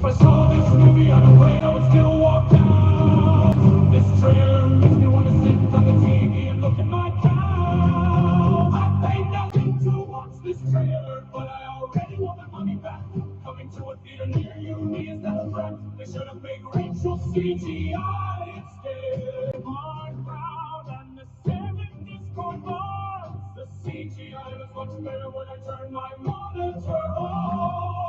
If I saw this movie on a plane, I would still walk down. This trailer makes me want to sit on the TV and look at my cow. I paid nothing to watch this trailer, but I already want my money back. Coming to a theater near you, me is that a threat? They should have made Rachel CGI instead. Mark Brown and the 70s cornballs. The CGI was much better when I turned my monitor off.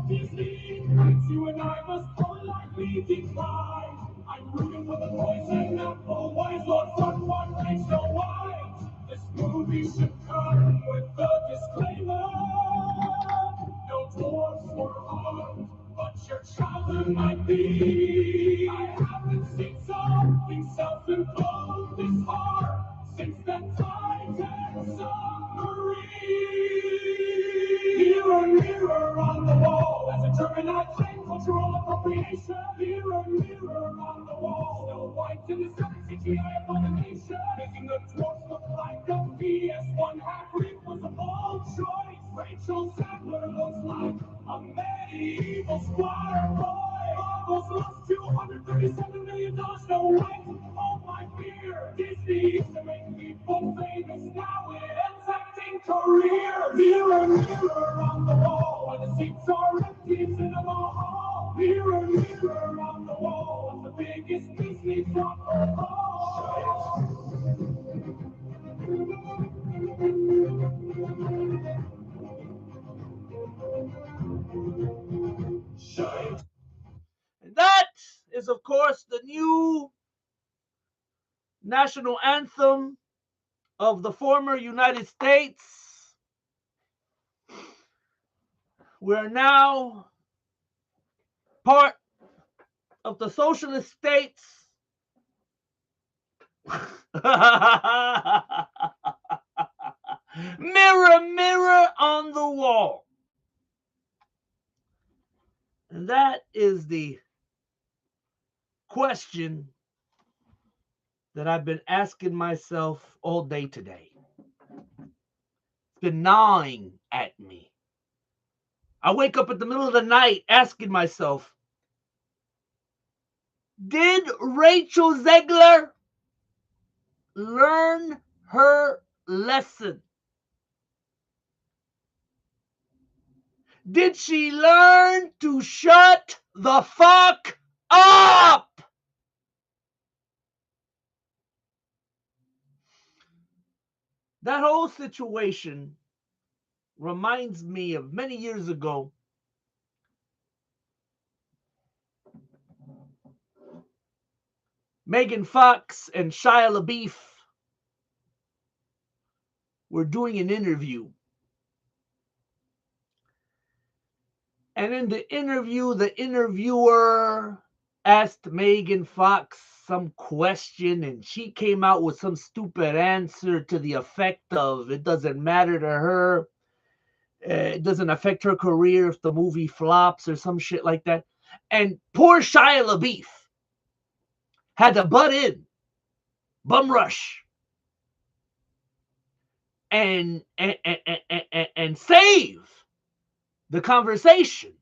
Disney, you and I must politely decline. I'm rooting for the boys and apple wise, Lord Front One, Rachel White. This movie should come with a disclaimer. No dwarfs were harmed, but your childhood might be. I haven't seen something self-imposed this hard since that Titan submarine. Mirror, mirror on the wall, as a German I claim cultural appropriation. Mirror, mirror on the wall, Snow White in the sun, CGI abomination, making the dwarfs look like a PS1 Hagrid was a bold choice. Rachel Zegler looks like a medieval squire boy. Marvel's lost $237 million. Snow White, oh my fear. Disney used to make people famous, now it ends acting career. Mirror, mirror on the wall, where the seats are empty in cinema hall. Mirror, mirror on the wall, what's the biggest Disney flop of all? And that is, of course, the new national anthem of the former United States. We're now part of the socialist states. Mirror, mirror on the wall. And that is the question that I've been asking myself all day today. It's been gnawing at me. I wake up in the middle of the night asking myself, did Rachel Zegler learn her lesson? Did she learn to shut the fuck up? That whole situation reminds me of many years ago. Megan Fox and Shia LaBeouf were doing an interview. And in the interview, the interviewer asked Megan Fox some question, and she came out with some stupid answer to the effect of, it doesn't matter to her. It doesn't affect her career if the movie flops or some shit like that. And poor Shia LaBeouf had to butt in, bum rush, and save the conversation,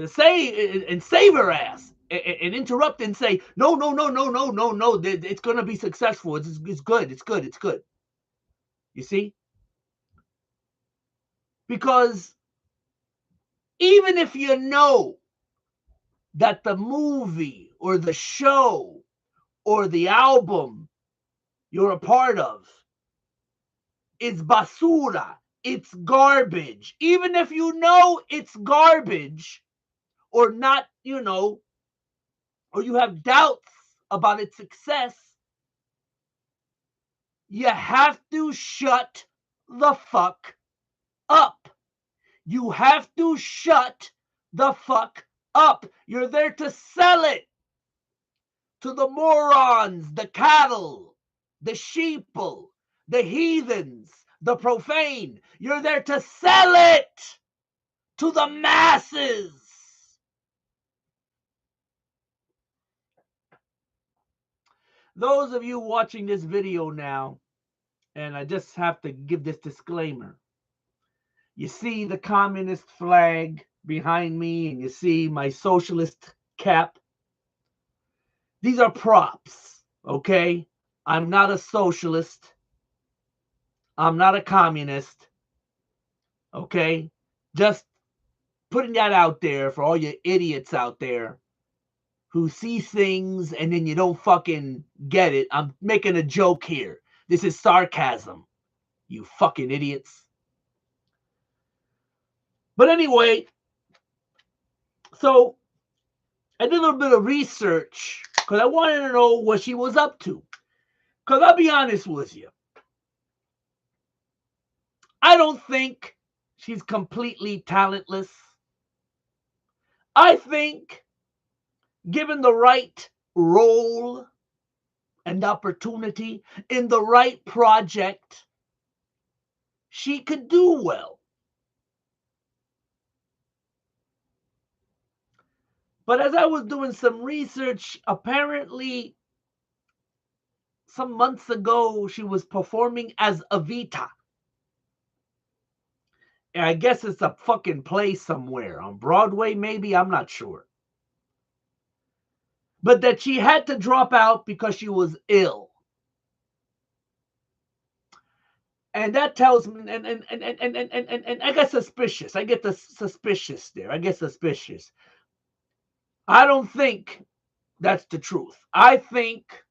save her ass, and interrupt and say, no, it's going to be successful. It's good. You see? Because even if you know that the movie or the show or the album you're a part of is basura, it's garbage, even if you know it's garbage or not, or you have doubts about its success, you have to shut the fuck up. You have to shut the fuck up. You're there to sell it to the morons, the cattle, the sheeple, the heathens, the profane. You're there to sell it to the masses. Those of you watching this video now, and I just have to give this disclaimer. You see the communist flag behind me, and you see my socialist cap. These are props, okay? I'm not a socialist. I'm not a communist, okay? Just putting that out there for all you idiots out there who see things and then you don't fucking get it. I'm making a joke here. This is sarcasm, you fucking idiots. But anyway, so I did a little bit of research because I wanted to know what she was up to. Because I'll be honest with you, I don't think she's completely talentless. I think, given the right role and opportunity in the right project, she could do well. But as I was doing some research, apparently some months ago she was performing as Evita. And I guess it's a fucking play somewhere on Broadway, maybe, I'm not sure. But that she had to drop out because she was ill. And that tells me, and I get suspicious. I get the suspicious there. I get suspicious. I don't think that's the truth. I think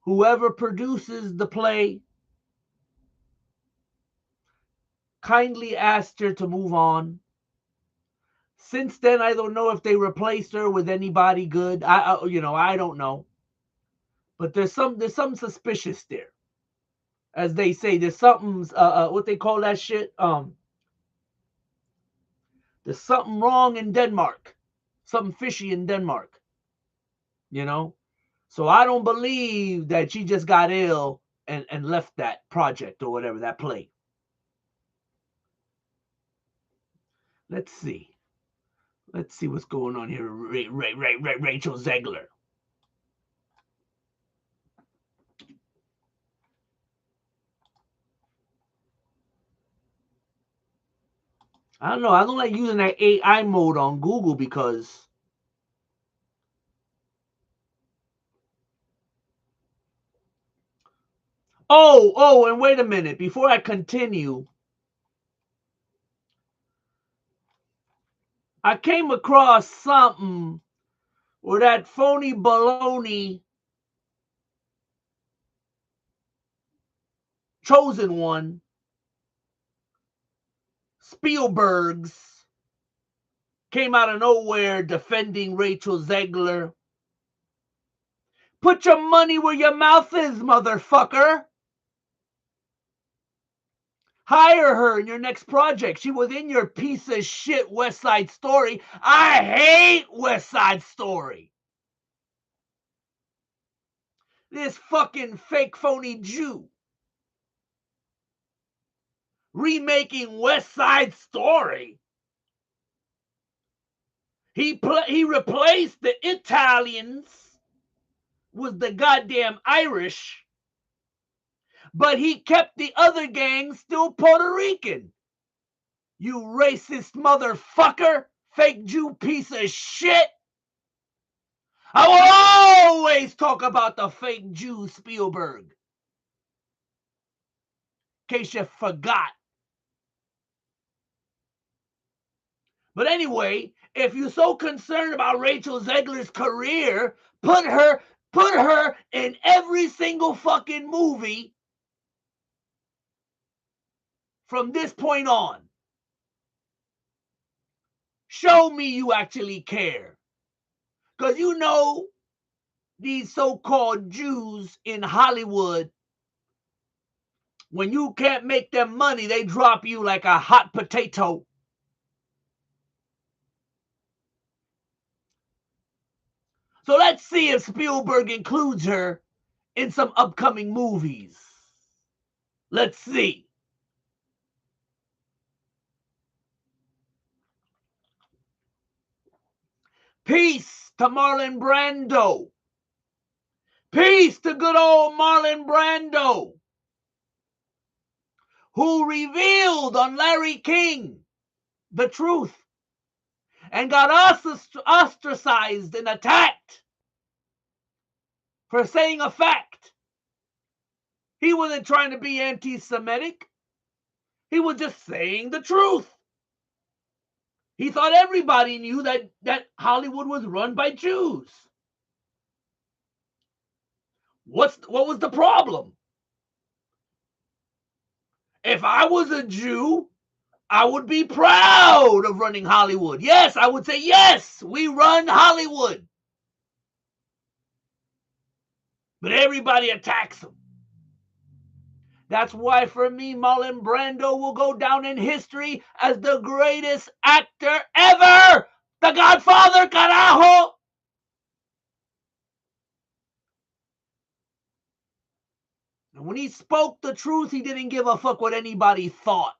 whoever produces the play kindly asked her to move on. Since then, I don't know if they replaced her with anybody good. I don't know. But there's some suspicious there. As they say, there's something what they call that shit. There's something wrong in Denmark. Something fishy in Denmark. So I don't believe that she just got ill and left that project or whatever, that play. Let's see what's going on here. Rachel Zegler. I don't know. I don't like using that AI mode on Google because and wait a minute. Before I continue, I came across something where that phony baloney chosen one, Spielberg's, came out of nowhere defending Rachel Zegler. Put your money where your mouth is, motherfucker. Hire her in your next project. She was in your piece of shit West Side Story. I hate West Side Story. This fucking fake phony Jew remaking West Side Story. He replaced the Italians with the goddamn Irish, but he kept the other gang still Puerto Rican. You racist motherfucker, fake Jew piece of shit. I will always talk about the fake Jew Spielberg. In case you forgot. But anyway, if you're so concerned about Rachel Zegler's career, put her in every single fucking movie from this point on. Show me you actually care. Because you know these so-called Jews in Hollywood, when you can't make them money, they drop you like a hot potato. So let's see if Spielberg includes her in some upcoming movies. Let's see. Peace to Marlon Brando. Peace to good old Marlon Brando, who revealed on Larry King the truth and got ostracized and attacked for saying a fact. He wasn't trying to be anti-Semitic. He was just saying the truth. He thought everybody knew that Hollywood was run by Jews. What was the problem? If I was a Jew, I would be proud of running Hollywood. Yes, I would say, yes, we run Hollywood. But everybody attacks him. That's why, for me, Marlon Brando will go down in history as the greatest actor ever. The Godfather, carajo. And when he spoke the truth, he didn't give a fuck what anybody thought.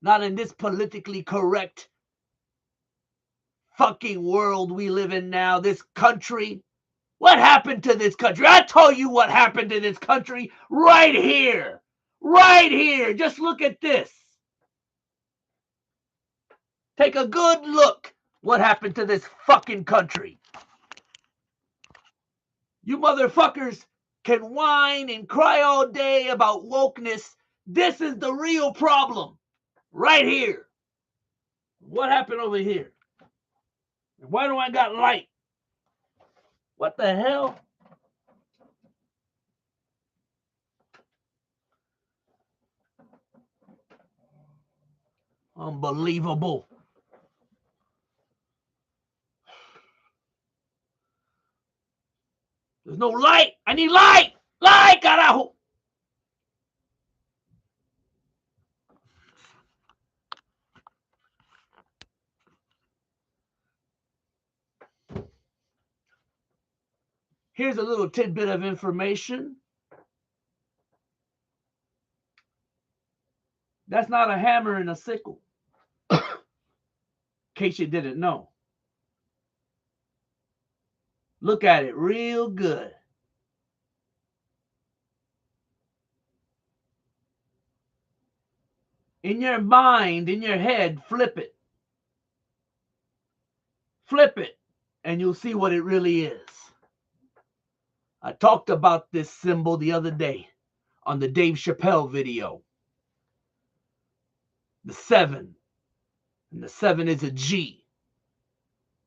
Not in this politically correct fucking world we live in now, this country. What happened to this country? I tell you what happened to this country right here. Right here. Just look at this. Take a good look what happened to this fucking country. You motherfuckers can whine and cry all day about wokeness. This is the real problem. Right here. What happened over here? Why do I got light? What the hell? Unbelievable. There's no light. I need light. Light, carajo. Here's a little tidbit of information. That's not a hammer and a sickle. In case you didn't know. Look at it real good. In your mind, in your head, flip it. Flip it, and you'll see what it really is. I talked about this symbol the other day on the Dave Chappelle video. The 7. And the 7 is a G.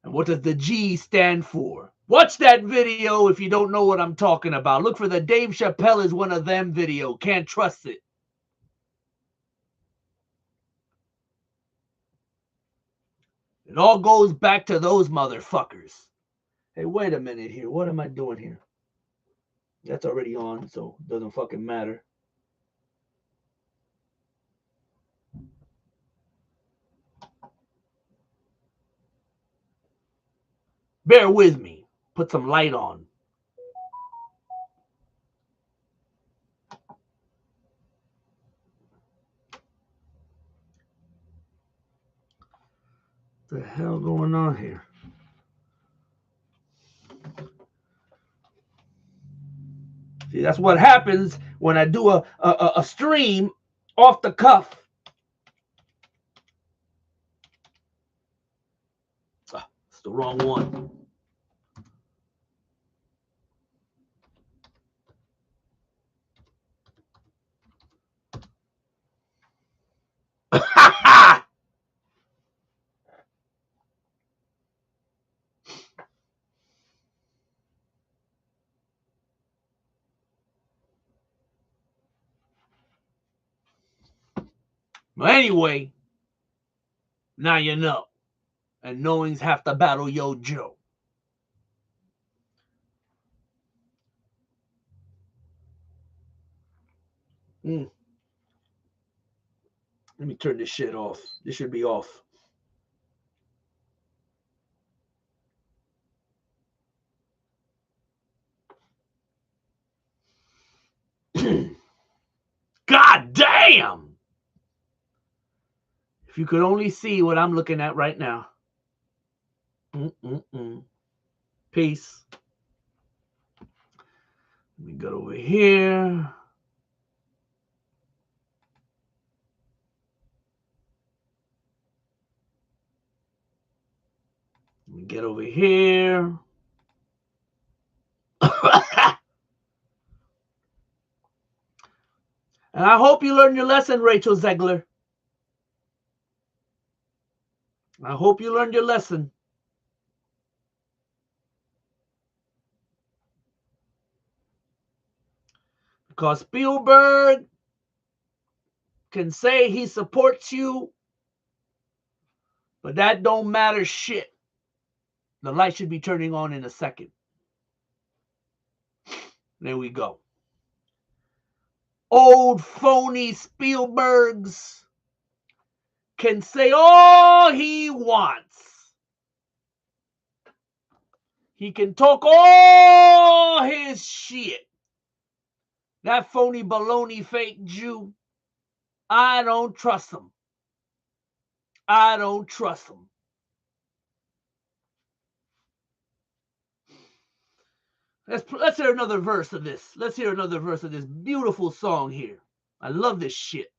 And what does the G stand for? Watch that video if you don't know what I'm talking about. Look for the Dave Chappelle is one of them video. Can't trust it. It all goes back to those motherfuckers. Hey, wait a minute here. What am I doing here? That's already on, so it doesn't fucking matter. Bear with me. Put some light on. What the hell going on here? See, that's what happens when I do a stream off the cuff. It's the wrong one. But anyway, now you know. And knowing's half the battle, yo, Joe. Let me turn this shit off. This should be off. God damn! If you could only see what I'm looking at right now. Peace. Let me go over here. Let me get over here. And I hope you learned your lesson, Rachel Zegler. I hope you learned your lesson. Because Spielberg can say he supports you, but that don't matter shit. The light should be turning on in a second. There we go. Old phony Spielbergs can say all he wants. He can talk all his shit. That phony baloney fake Jew, I don't trust him. I don't trust him. Let's hear another verse of this. Let's hear another verse of this beautiful song here. I love this shit.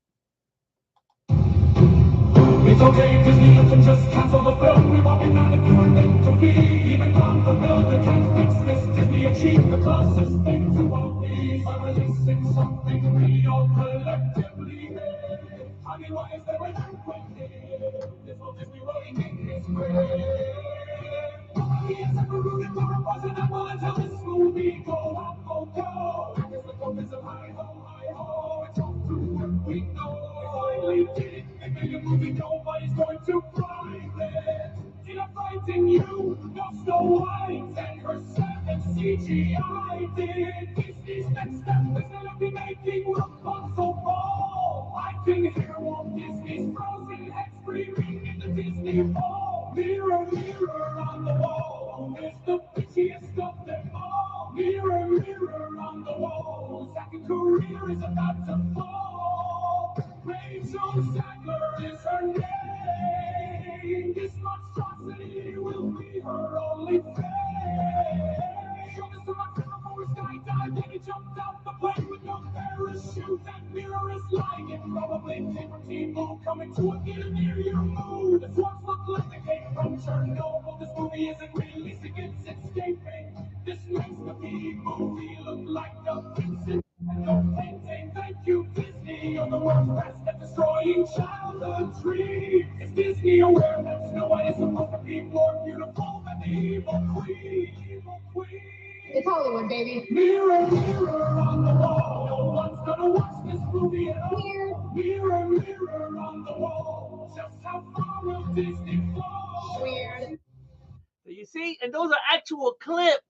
It's okay, Disney, you can just cancel the film. We've all been at it, you were meant to be. Even on the bill, they can't fix this. Disney achieved the closest thing to what we by releasing something we all collectively hate. I mean, why is there an earthquake here? This whole Disney rolling in his grave. Nobody has ever rooted for a poison apple until this movie go up, oh go. It's the focus of hi-ho, it's all through what we know. We finally did it. They made a movie nobody's going to find it. Did I frighten you? No Snow White and her 7 CGI did. Disney's next step is gonna be making Rapunzel ball. I can hear Walt Disney's frozen head screaming in the Disney Mall. Mirror, mirror on the wall, who is the prettiest of them all? Mirror, mirror on the wall, whose second career is about to fall. Rachel Zegler is her name. This monstrosity will be her only fame. Show this to my friend before we skydive. Then he jumped out the plane with no parachute. That mirror is lying. It probably came from T-Move, coming to a theater near your mood. The swamps look like they came from Chernobyl. This movie isn't releasing, it's escaping. This makes the movie look like a Vincent no painting. Thank you, Disney. You're the world's best at destroying childhood dreams. Is Disney aware that Snow White is supposed to be more beautiful than the evil queen? Evil queen. It's Hollywood, baby. Mirror, mirror on the wall. No one's gonna watch this movie at all. Mirror, mirror on the wall. Just how far will Disney fall? Weird. So you see, and those are actual clips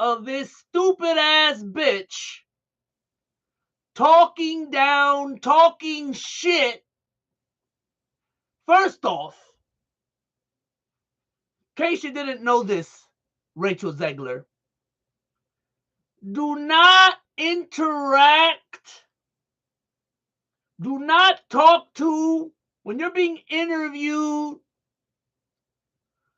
of this stupid ass bitch talking down, talking shit. First off, in case you didn't know this, Rachel Zegler, do not interact, do not talk to, when you're being interviewed,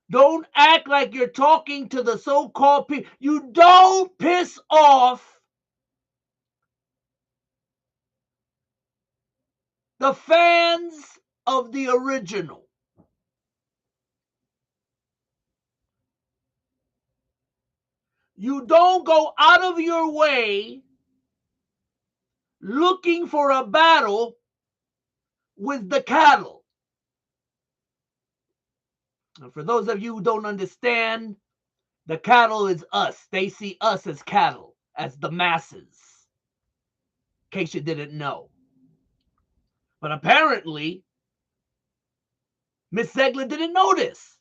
don't act like you're talking to the so-called people. You don't piss off the fans of the original. You don't go out of your way looking for a battle with the cattle. And for those of you who don't understand, the cattle is us. They see us as cattle, as the masses. In case you didn't know. But apparently, Miss Zegler didn't know this.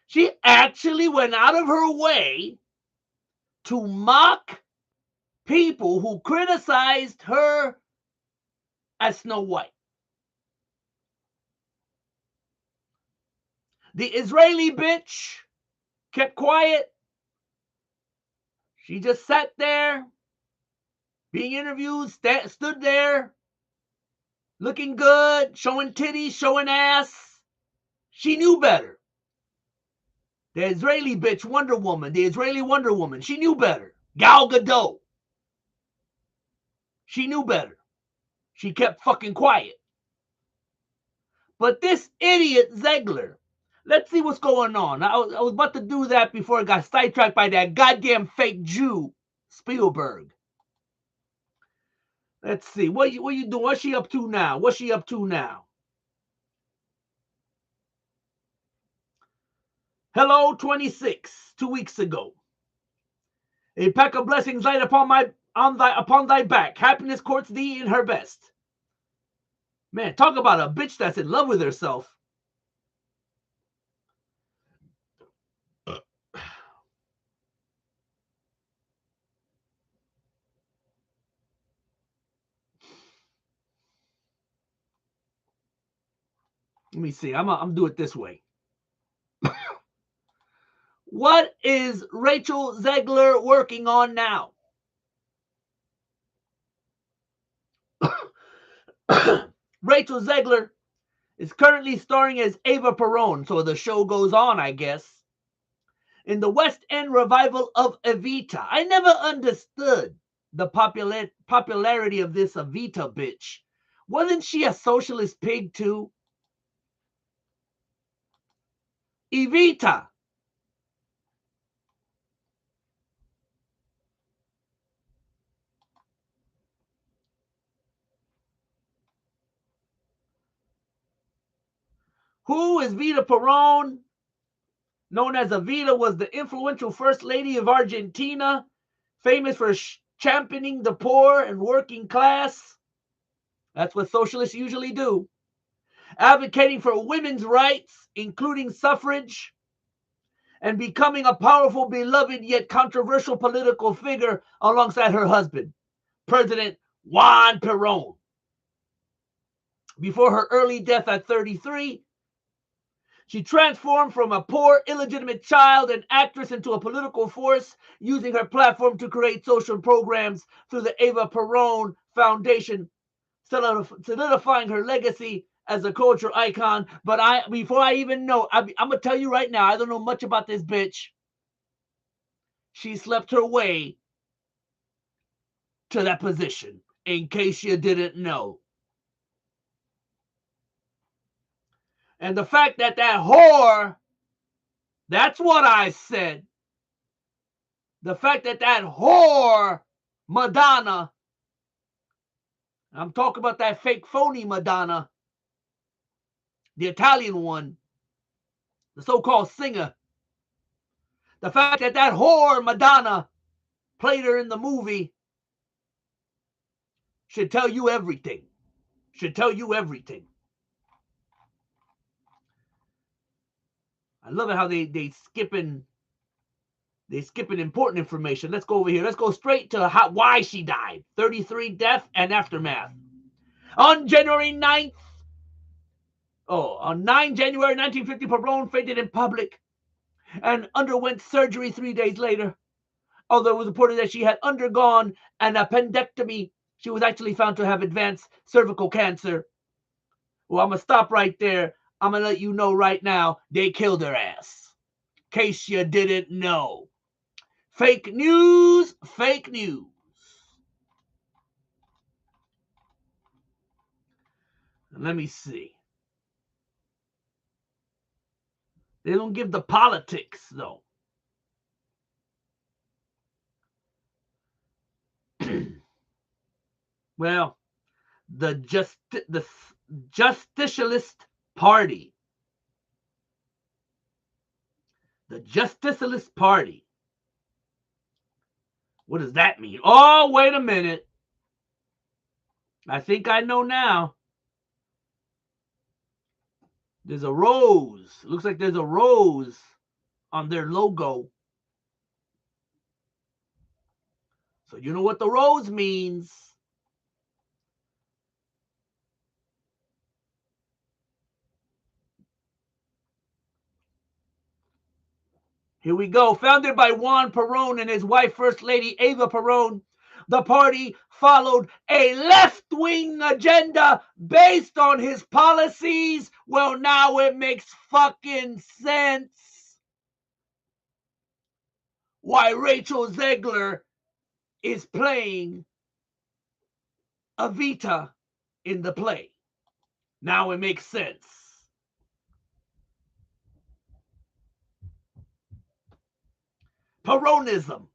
She actually went out of her way to mock people who criticized her as Snow White. The Israeli bitch kept quiet. She just sat there, being interviewed, stood there, looking good, showing titties, showing ass. She knew better. The Israeli bitch, Wonder Woman, the Israeli Wonder Woman, she knew better. Gal Gadot. She knew better. She kept fucking quiet. But this idiot Zegler Let's see what's going on. I was about to do that before I got sidetracked by that goddamn fake Jew, Spielberg. Let's see. What you doing? What's she up to now? What's she up to now? Hello, 26, 2 weeks ago. A pack of blessings light upon thy back. Happiness courts thee in her best. Man, talk about a bitch that's in love with herself. Let me see. I'm do it this way. What is Rachel Zegler working on now? Rachel Zegler is currently starring as Ava Perón, so the show goes on, I guess, in the West End revival of Evita. I never understood the popularity of this Evita bitch. Wasn't she a socialist pig too? Evita. Who is Vita Perón? Known as Evita, was the influential first lady of Argentina, famous for championing the poor and working class. That's what socialists usually do. Advocating for women's rights, including suffrage, and becoming a powerful, beloved, yet controversial political figure alongside her husband, President Juan Perón. Before her early death at 33, she transformed from a poor, illegitimate child and actress into a political force, using her platform to create social programs through the Ava Perón Foundation, solidifying her legacy as a cultural icon. But before I even know, I'm going to tell you right now, I don't know much about this bitch. She slept her way to that position, in case you didn't know. And the fact that whore, that's what I said. The fact that whore, Madonna, I'm talking about that fake phony Madonna, the Italian one, the so-called singer. The fact that whore Madonna played her in the movie should tell you everything. Should tell you everything. I love it how they skipping important information. Let's go over here. Let's go straight to why she died. 33, death and aftermath. On January 9th, on 9 January 1950, Perón fainted in public and underwent surgery 3 days later. Although it was reported that she had undergone an appendectomy, she was actually found to have advanced cervical cancer. Well, I'm going to stop right there. I'm going to let you know right now, they killed her ass. In case you didn't know. Fake news, fake news. Let me see. They don't give the politics, though. Well, the Justicialist Party. The Justicialist Party. What does that mean? Oh, wait a minute. I think I know now. There's a rose. It looks like there's a rose on their logo. So you know what the rose means. Here we go. Founded by Juan Perón and his wife, First Lady Ava Perón, the party followed a left-wing agenda based on his policies. Well, now it makes fucking sense why Rachel Zegler is playing Evita in the play. Now it makes sense. Peronism.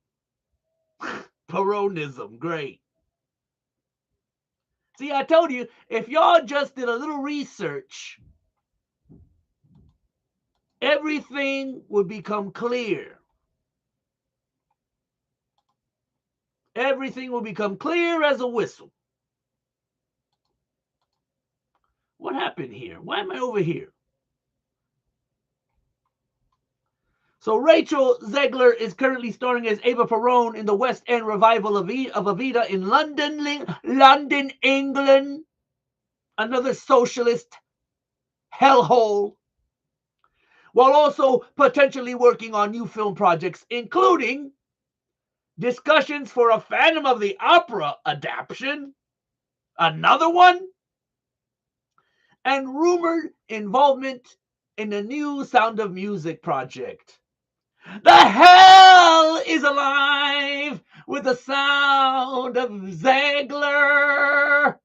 Peronism, great. See, I told you, if y'all just did a little research, everything would become clear. Everything will become clear as a whistle. What happened here? Why am I over here? So Rachel Zegler is currently starring as Ava Perón in the West End revival of Evita in London, England. Another socialist hellhole. While also potentially working on new film projects, including discussions for a Phantom of the Opera adaptation, another one, and rumored involvement in the new Sound of Music project. The hell is alive with the sound of Zegler.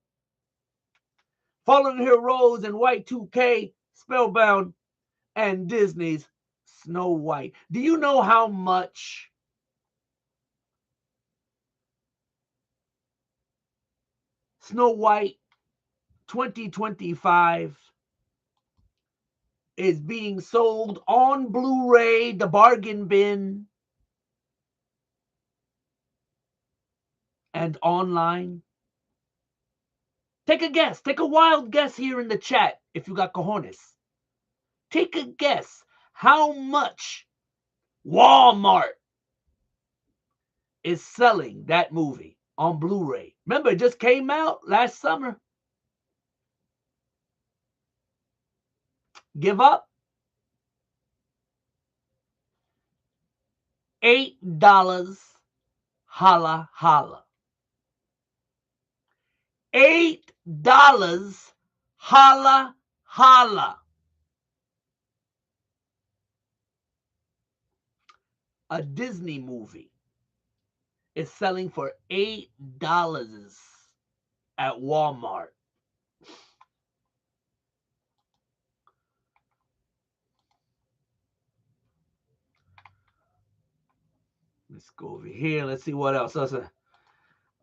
Following her roles in Y2K, Spellbound, and Disney's Snow White. Do you know how much Snow White 2025 is being sold on Blu-ray, the bargain bin, and online? Take a guess. Take a wild guess here in the chat if you got cojones. Take a guess how much Walmart is selling that movie on Blu-ray. Remember, it just came out last summer. Give up? $8. Holla, holla. $8. Holla, holla. A Disney movie is selling for $8 at Walmart. Let's go over here. Let's see what else.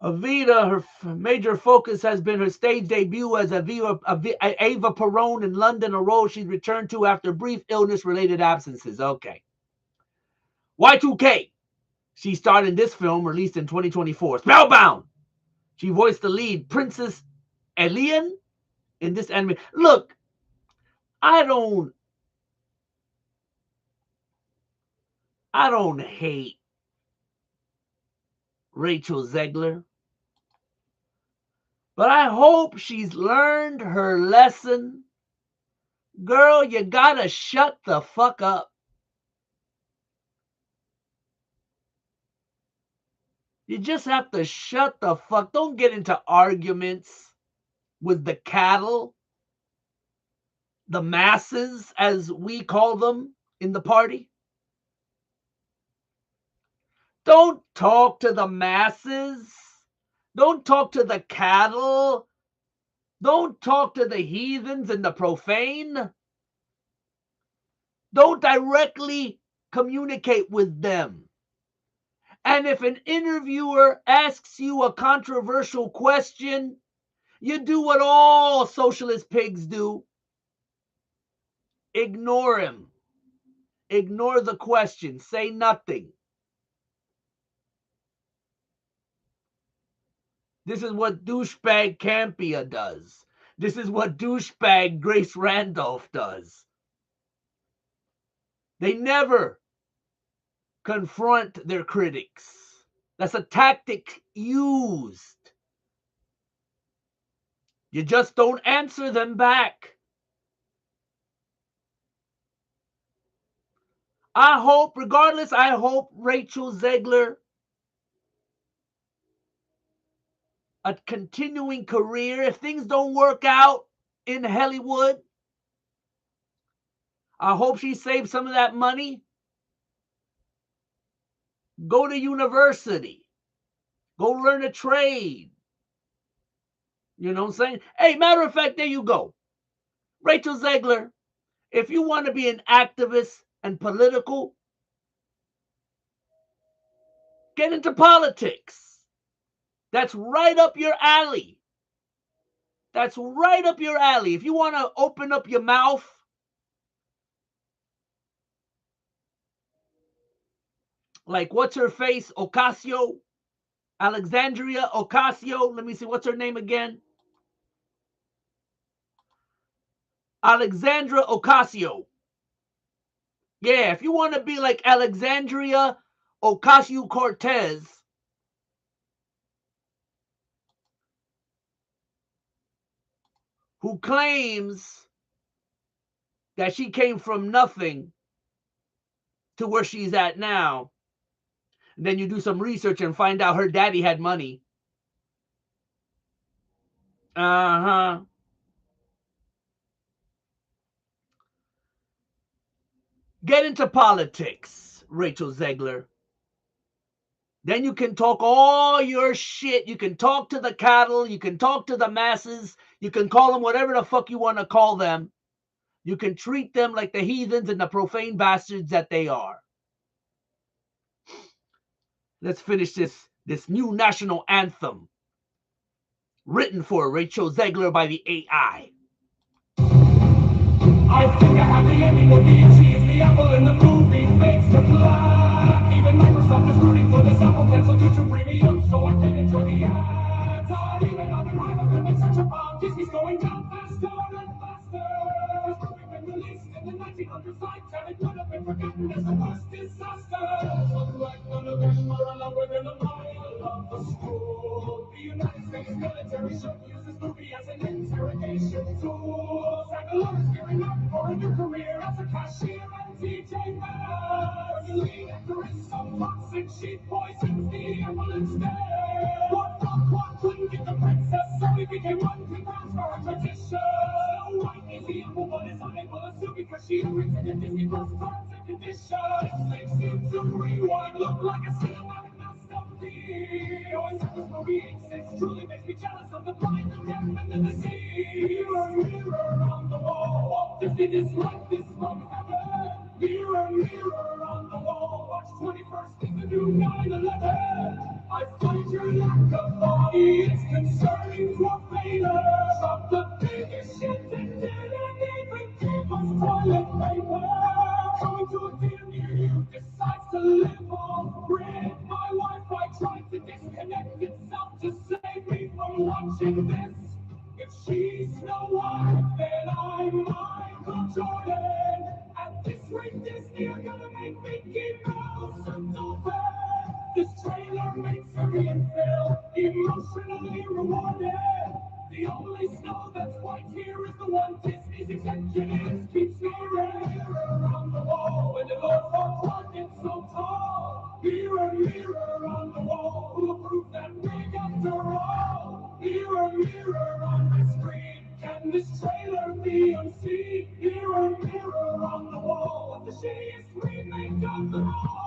Evita, her major focus has been her stage debut as Ava Perón in London, a role she's returned to after brief illness-related absences. Okay. Y2K. She starred in this film, released in 2024. Spellbound. She voiced the lead, Princess Elian, in this anime. Look, I don't hate Rachel Zegler, but I hope she's learned her lesson. Girl, you gotta shut the fuck up. You just have to shut the fuck. Don't get into arguments with the cattle, the masses, as we call them in the party. Don't talk to the masses. Don't talk to the cattle. Don't talk to the heathens and the profane. Don't directly communicate with them. And if an interviewer asks you a controversial question, you do what all socialist pigs do. Ignore him. Ignore the question. Say nothing. This is what douchebag Campia does. This is what douchebag Grace Randolph does. They never confront their critics. That's a tactic used. You just don't answer them back. I hope Rachel Zegler, a continuing career, if things don't work out in Hollywood, I hope she saves some of that money. Go to university. Go learn a trade. You know what I'm saying? Hey, matter of fact, there you go. Rachel Zegler, if you want to be an activist and political, Get into politics. That's right up your alley. That's right up your alley. If you want to open up your mouth, like what's her face? Ocasio? Alexandria Ocasio. Let me see. What's her name again? Alexandra Ocasio. Yeah, if you want to be like Alexandria Ocasio Cortez, who claims that she came from nothing to where she's at now, and then you do some research and find out her daddy had money. Uh-huh. Get into politics, Rachel Zegler. Then you can talk all your shit. You can talk to the cattle. You can talk to the masses. You can call them whatever the fuck you want to call them. You can treat them like the heathens and the profane bastards that they are. Let's finish this new national anthem written for Rachel Zegler by the AI. I think I have the ending will be achieved. The apple in the movie fades to black. Even Microsoft is rooting for this Apple Pencil YouTube premium, so I can enjoy the ads. Not even on the rhyme of it, such a bomb. Disney's going down faster and faster. We've been released in the 1900s. I tell it could have been forgotten as the worst disaster. Looks like none of them are allowed within a mile of the school. The United States military should use this movie as an interrogation tool. Zegler is gearing up for a new career as a cashier and DJ man. You lead after it's some toxic sheep poisons the apple instead. What couldn't get the princess, so he became one king pounds for a tradition. Snow White is the apple, but is unable to sue because she agreed to the Disney Plus terms and conditions. Makes you to rewind look like a cinematic masterpiece. Knowing that this movie exists truly makes me jealous of the blind, the deaf, and the diseased. Mirror, mirror on the wall, does it dislike this from heaven? Mirror, mirror on the wall, watch 21st is the new 9/11. I find your lack of body is concerning for failures of the biggest shit that didn't even give us toilet paper. Coming to a theater near you decides to live off grid. My Wi-Fi tried to disconnect itself to save me from watching this. If she's Snow White, then I'm Michael Jordan. At this rate, Disney are gonna make Mickey Mouse so bad. This trailer makes Harry and Phil emotionally rewarded. The only snow that's white here is the one Disney's executives keep smearing. Mirror on the wall, when the Lord for one it's so tall. Mirror, mirror on the wall, who'll prove that big after all? Mirror, mirror on the screen, can this trailer be unseen? Mirror, mirror on the wall, the shittiest remake of them all.